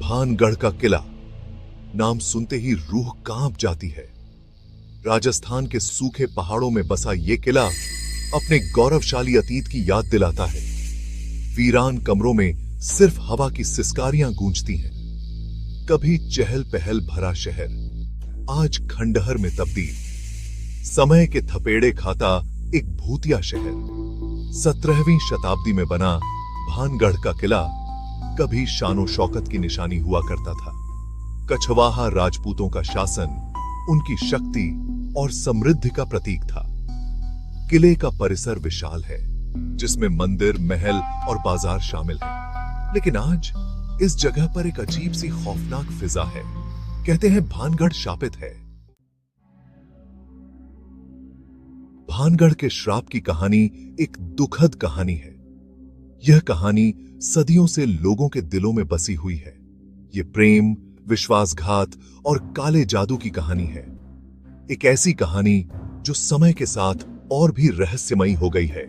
भानगढ़ का किला नाम सुनते ही रूह कांप जाती है। राजस्थान के सूखे पहाड़ों में बसा यह किला अपने गौरवशाली अतीत की याद दिलाता है। वीरान कमरों में सिर्फ हवा की सिसकारियां गूंजती हैं। कभी चहल पहल भरा शहर आज खंडहर में तब्दील, समय के थपेड़े खाता एक भूतिया शहर। 17वीं शताब्दी में बना भानगढ़ का किला कभी शानो शौकत की निशानी हुआ करता था। कछवाहा राजपूतों का शासन उनकी शक्ति और समृद्धि का प्रतीक था। किले का परिसर विशाल है, जिसमें मंदिर, महल और बाजार शामिल हैं। लेकिन आज इस जगह पर एक अजीब सी खौफनाक फिजा है। कहते हैं भानगढ़ शापित है। भानगढ़ के श्राप की कहानी एक दुखद कहानी है। यह कहानी सदियों से लोगों के दिलों में बसी हुई है। यह प्रेम, विश्वासघात और काले जादू की कहानी है। एक ऐसी कहानी जो समय के साथ और भी रहस्यमयी हो गई है।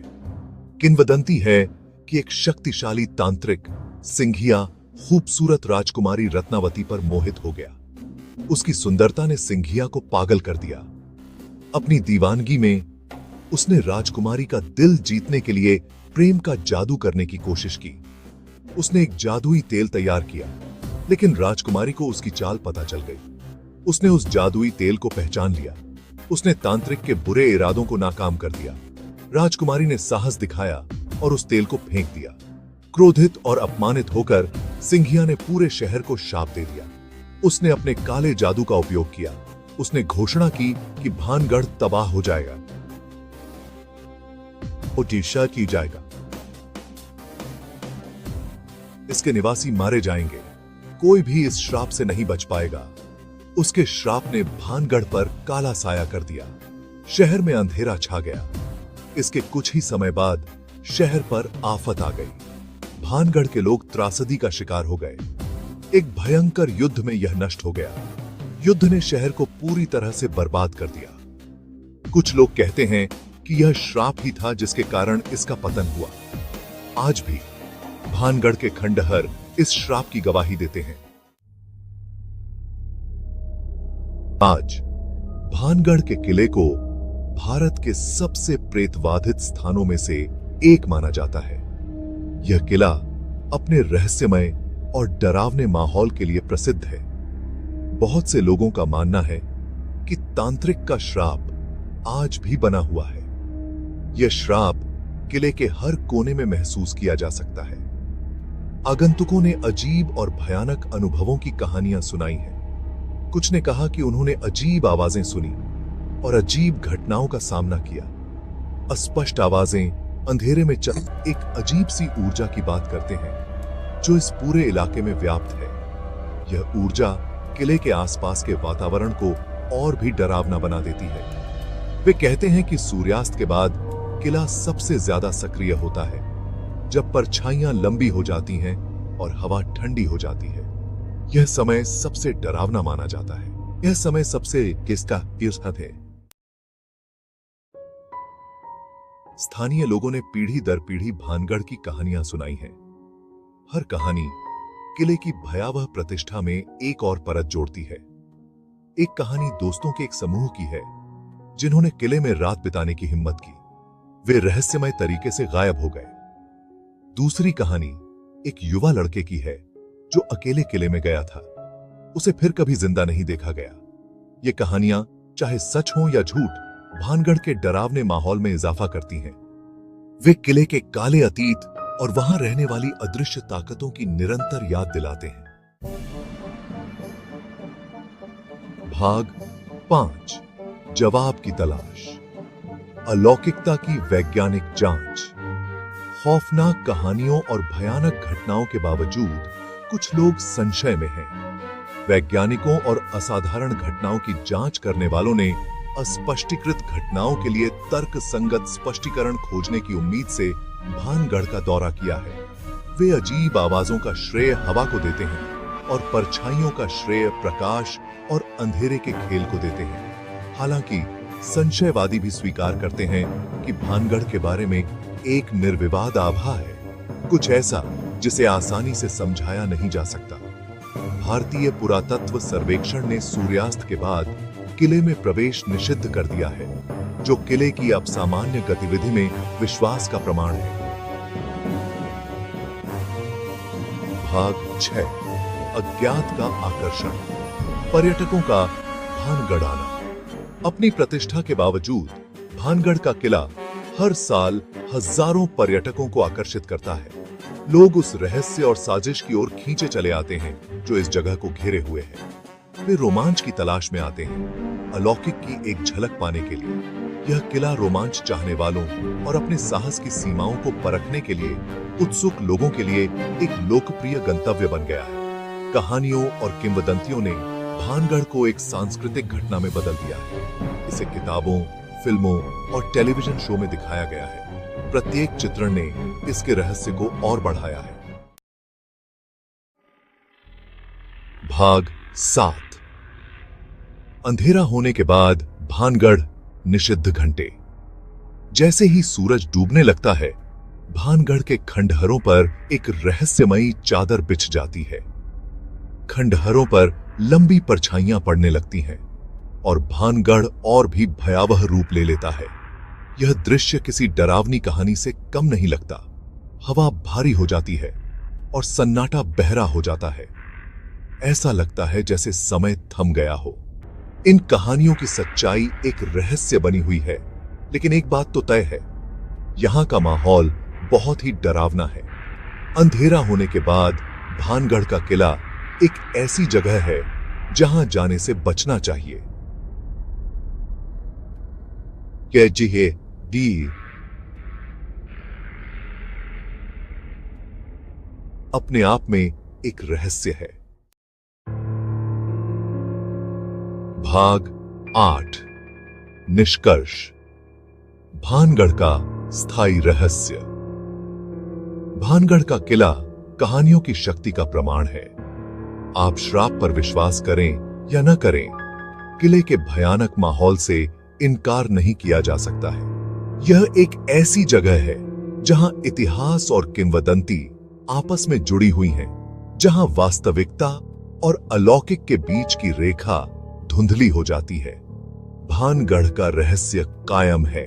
किंवदंती है कि एक शक्तिशाली तांत्रिक सिंघिया खूबसूरत राजकुमारी रत्नावती पर मोहित हो गया। उसकी सुंदरता ने सिंघिया को पागल कर दिया। अपनी दीवानगी में उसने राजकुमारी का दिल जीतने के लिए प्रेम का जादू करने की कोशिश की। उसने एक जादुई तेल तैयार किया, लेकिन राजकुमारी को उसकी चाल पता चल गई। उसने उस जादुई तेल को पहचान लिया। उसने तांत्रिक के बुरे इरादों को नाकाम कर दिया। राजकुमारी ने साहस दिखाया और उस तेल को फेंक दिया। क्रोधित और अपमानित होकर सिंघिया ने पूरे शहर को शाप दे दिया। उसने अपने काले जादू का उपयोग किया। उसने घोषणा की कि भानगढ़ तबाह हो जाएगा, उटीशा की जाएगा, इसके निवासी मारे जाएंगे, कोई भी इस श्राप से नहीं बच पाएगा। उसके श्राप ने भानगढ़ पर काला साया कर दिया। शहर में अंधेरा छा गया। इसके कुछ ही समय बाद शहर पर आफत आ गई। भानगढ़ के लोग त्रासदी का शिकार हो गए। एक भयंकर युद्ध में यह नष्ट हो गया। युद्ध ने शहर को पूरी तरह से बर्बाद कर दिया। कुछ लोग कहते हैं कि यह श्राप ही था जिसके कारण इसका पतन हुआ। आज भी भानगढ़ के खंडहर इस श्राप की गवाही देते हैं। आज भानगढ़ के किले को भारत के सबसे प्रेतबाधित स्थानों में से एक माना जाता है। यह किला अपने रहस्यमय और डरावने माहौल के लिए प्रसिद्ध है। बहुत से लोगों का मानना है कि तांत्रिक का श्राप आज भी बना हुआ है। यह श्राप किले के हर कोने में महसूस किया जा सकता है। आगंतुकों ने अजीब और भयानक अनुभवों की कहानियां सुनाई हैं। कुछ ने कहा कि उन्होंने अजीब आवाजें सुनी और अजीब घटनाओं का सामना किया। अस्पष्ट आवाजें अंधेरे में एक अजीब सी ऊर्जा की बात करते हैं जो इस पूरे इलाके में व्याप्त है। यह ऊर्जा किले के आसपास के वातावरण को और भी डरावना बना देती है। वे कहते हैं कि सूर्यास्त के बाद किला सबसे ज्यादा सक्रिय होता है, जब परछाइयां लंबी हो जाती हैं और हवा ठंडी हो जाती है। यह समय सबसे डरावना माना जाता है। यह समय सबसे किसका ईर्ष्याद है। स्थानीय लोगों ने पीढ़ी दर पीढ़ी भानगढ़ की कहानियां सुनाई हैं। हर कहानी किले की भयावह प्रतिष्ठा में एक और परत जोड़ती है। एक कहानी दोस्तों के एक समूह की है जिन्होंने किले में रात बिताने की हिम्मत की। वे रहस्यमय तरीके से गायब हो गए। दूसरी कहानी एक युवा लड़के की है जो अकेले किले में गया था। उसे फिर कभी जिंदा नहीं देखा गया। ये कहानियां चाहे सच हों या झूठ, भानगढ़ के डरावने माहौल में इजाफा करती हैं। वे किले के काले अतीत और वहां रहने वाली अदृश्य ताकतों की निरंतर याद दिलाते हैं। भाग 5, जवाब की तलाश। अलौकिकता की वैज्ञानिक जांच। खौफनाक कहानियों और भयानक घटनाओं के बावजूद कुछ लोग संशय में हैं। वैज्ञानिकों और असाधारण घटनाओं की जांच करने वालों ने अस्पष्टीकृत घटनाओं के लिए तर्कसंगत स्पष्टीकरण खोजने की उम्मीद से भानगढ़ का दौरा किया है। वे अजीब आवाजों का श्रेय हवा को देते हैं और परछाइयों का श्रेय प्रकाश और अंधेरे के खेल को देते हैं। हालांकि संशयवादी भी स्वीकार करते हैं कि भानगढ़ के बारे में एक निर्विवाद आभा है, कुछ ऐसा जिसे आसानी से समझाया नहीं जा सकता। भारतीय पुरातत्व सर्वेक्षण ने सूर्यास्त के बाद किले में प्रवेश निषिद्ध कर दिया है, जो किले की अब सामान्य गतिविधि में विश्वास का प्रमाण है। भाग 6 अज्ञात का आकर्षण। पर्यटकों का भानगढ़ आना। अपनी प्रतिष्ठा के बावजूद भानगढ़ का किला हर साल हजारों पर्यटकों को आकर्षित करता है। लोग उस रहस्य और साजिश की ओर खींचे चले आते हैं जो इस जगह को घेरे हुए है। वे रोमांच की तलाश में आते हैं, अलौकिक की एक झलक पाने के लिए। यह किला रोमांच चाहने वालों और अपने साहस की सीमाओं को परखने के लिए उत्सुक लोगों के लिए एक लोकप्रिय गंतव्य बन गया है। कहानियों और किंवदंतियों ने भानगढ़ को एक सांस्कृतिक घटना में बदल दिया है। इसे किताबों, फिल्मों और टेलीविजन शो में दिखाया गया है। प्रत्येक चित्रण ने इसके रहस्य को और बढ़ाया है। भाग 7 अंधेरा होने के बाद भानगढ़ निषिद्ध घंटे। जैसे ही सूरज डूबने लगता है, भानगढ़ के खंडहरों पर एक रहस्यमयी चादर बिछ जाती है। खंडहरों पर लंबी परछाइयां पड़ने लगती हैं और भानगढ़ और भी भयावह रूप ले लेता है। यह दृश्य किसी डरावनी कहानी से कम नहीं लगता। हवा भारी हो जाती है और सन्नाटा बहरा हो जाता है। ऐसा लगता है जैसे समय थम गया हो। इन कहानियों की सच्चाई एक रहस्य बनी हुई है, लेकिन एक बात तो तय है, यहां का माहौल बहुत ही डरावना है। अंधेरा होने के बाद भानगढ़ का किला एक ऐसी जगह है जहां जाने से बचना चाहिए। अपने आप में एक रहस्य है। भाग 8 निष्कर्ष। भानगढ़ का स्थायी रहस्य। भानगढ़ का किला कहानियों की शक्ति का प्रमाण है। आप श्राप पर विश्वास करें या न करें, किले के भयानक माहौल से इनकार नहीं किया जा सकता है। यह एक ऐसी जगह है जहां इतिहास और किंवदंती आपस में जुड़ी हुई हैं, जहां वास्तविकता और अलौकिक के बीच की रेखा धुंधली हो जाती है। भानगढ़ का रहस्य कायम है।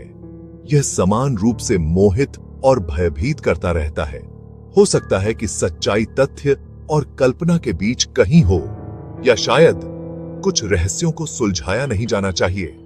यह समान रूप से मोहित और भयभीत करता रहता है। हो सकता है कि सच्चाई तथ्य और कल्पना के बीच कहीं हो, या शायद कुछ रहस्यों को सुलझाया नहीं जाना चाहिए।